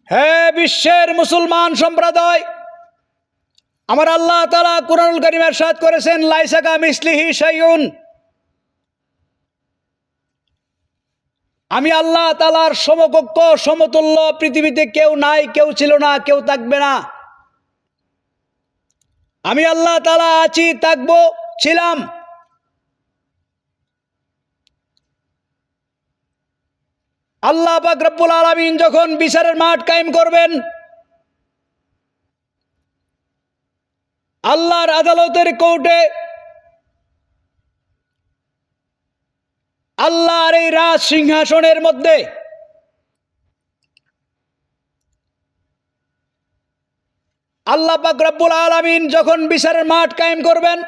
হে বিশ্বের মুসলমান সম্প্রদায়, আমার আল্লাহ তাআলা কুরআনুল কারীমে ইরশাদ করেছেন, লাইসা কামিসলিহি শাইউন। আমি আল্লাহ তাআলার সমকক্ষ সমতুল্য পৃথিবীতে কেউ নাই, কেউ ছিল না, কেউ থাকবে না। আমি আল্লাহ তাআলা আছি, থাকবো, ছিলাম। আল্লাহ পাক রব্বুল আলামিন যখন বিচারের মাঠ কায়েম করবেন, আল্লাহর আদালতের কোর্টে, আল্লাহর এই রাজ সিংহাসনের মধ্যে আল্লাহ পাক রব্বুল আলামিন যখন বিচারের মাঠ কায়েম করবেন,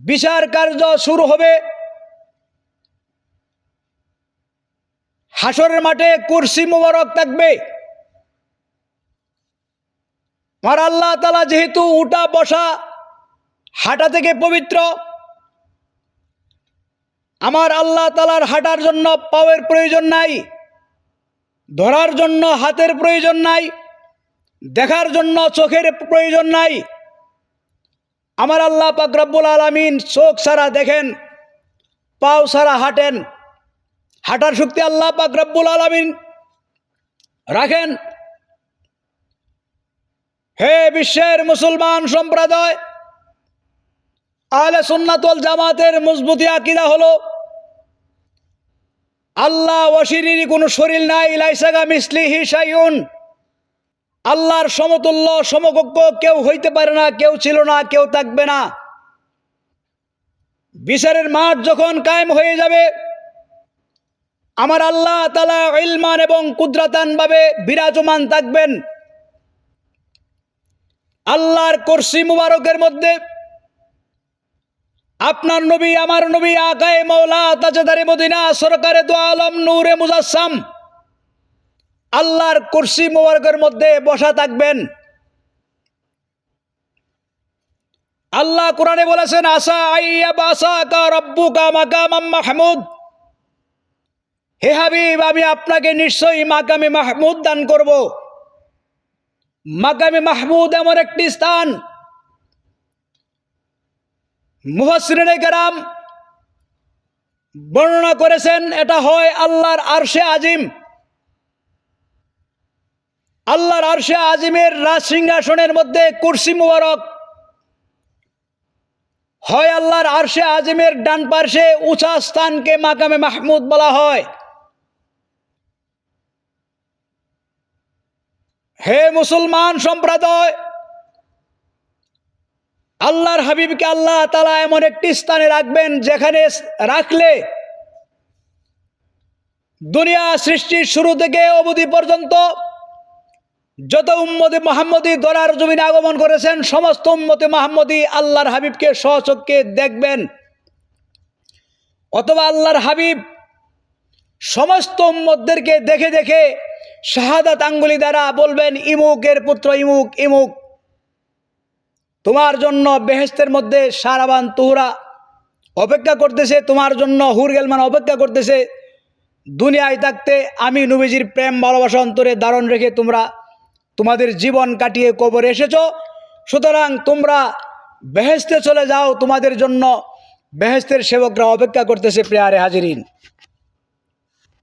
বিচার কার্য শুরু হবে। হাসরের মাঠে কুরসি মুবারক থাকবে। আমার আল্লাহ তাআলা যেহেতু উঠা বসা হাঁটা থেকে পবিত্র, আমার আল্লাহ তাআলার হাঁটার জন্য পায়ের প্রয়োজন নাই, ধরার জন্য হাতের প্রয়োজন নাই, দেখার জন্য চোখের প্রয়োজন নাই। আমার আল্লাহ পাক রব্বুল আলামিন চোখ ছাড়া দেখেন, পাও ছাড়া হাঁটেন, হাঁটার শক্তি আল্লাহ পাক রব্বুল আলামিন রাখেন। হে বিশ্বের মুসলমান সম্প্রদায়, আহলে সুন্নাত ওয়াল জামাতের মজবুতি আকীদা হলো আল্লাহ ওয়াশিরির কোনো শরীর নাই, লাইসা কামিসলিহি শাইউন। আল্লাহর সমতুল্য সমকক্ষ কেউ হইতে পারে না, কেউ ছিল না, কেউ থাকবে না। বিচারের মাঠ যখন কায়েম হয়ে যাবে, আমার আল্লাহ তাআলা ইলমান এবং কুদরতান ভাবে বিরাজমান থাকবেন। আল্লাহর কুরসি মুবারকের মধ্যে আপনার নবী, আমার নবী, আকায়ে মওলা তাজদারে মদিনা সরকারে দু আলম নূরে মুজাসসাম আল্লাহর কুরসি মুবারকের মধ্যে বসা থাকবেন। আল্লাহ কোরআনে বলেছেন, আসা আইয়াবাসাকা রাব্বুকা মাকামাম মাহমুদ। হে হাবিব, আমি আপনাকে নিশ্চয়ই মাকামে মাহমুদ দান করব। মাকামে মাহমুদ এমন একটি স্থান, মুফাসসিরিনে কেরাম বর্ণনা করেছেন, এটা হয় আল্লাহর আরশে আজিম। আল্লাহর আরশে আজিমের রাজ সিংহাসনের মধ্যে কুরসি মুবারক হয় আল্লাহর আরশে আজিমের ডান পার্শ্বে উঁচা স্থানকে মাকামে মাহমুদ বলা হয়। হে মুসলমান সম্প্রদায়, আল্লাহর হাবিবকে আল্লাহ তাআলা এমন একটি স্থানে রাখবেন, যেখানে রাখলে দুনিয়া সৃষ্টির শুরু থেকে অবধি পর্যন্ত যত উম্মতে মুহাম্মদী ধরার জমিনে আগমন করেছেন, সমস্ত উম্মতে মুহাম্মদী আল্লাহর হাবিবকে স্বচক্ষে দেখবেন। অথবা আল্লাহর হাবিব সমস্ত উম্মতদেরকে দেখে দেখে শাহাদাত আঙ্গুলি দ্বারা বলবেন, ইমুকের পুত্র ইমুক, ইমুক, তোমার জন্য বেহেশতের মধ্যে সারাবান তুহরা অপেক্ষা করতেছে, তোমার জন্য হুর গেলমান অপেক্ষা করতেছে। দুনিয়ায় থাকতে আমি নবীজির প্রেম ভালোবাসা অন্তরে ধারণ রেখে তোমরা তোমাদের জীবন কাটিয়ে কবরে এসেছো, সুতরাং তোমরা বেহেশতে চলে যাও, তোমাদের জন্য বেহেশতের সেবকরা অপেক্ষা করতেছে। প্রিয়ারে হাজিরিন,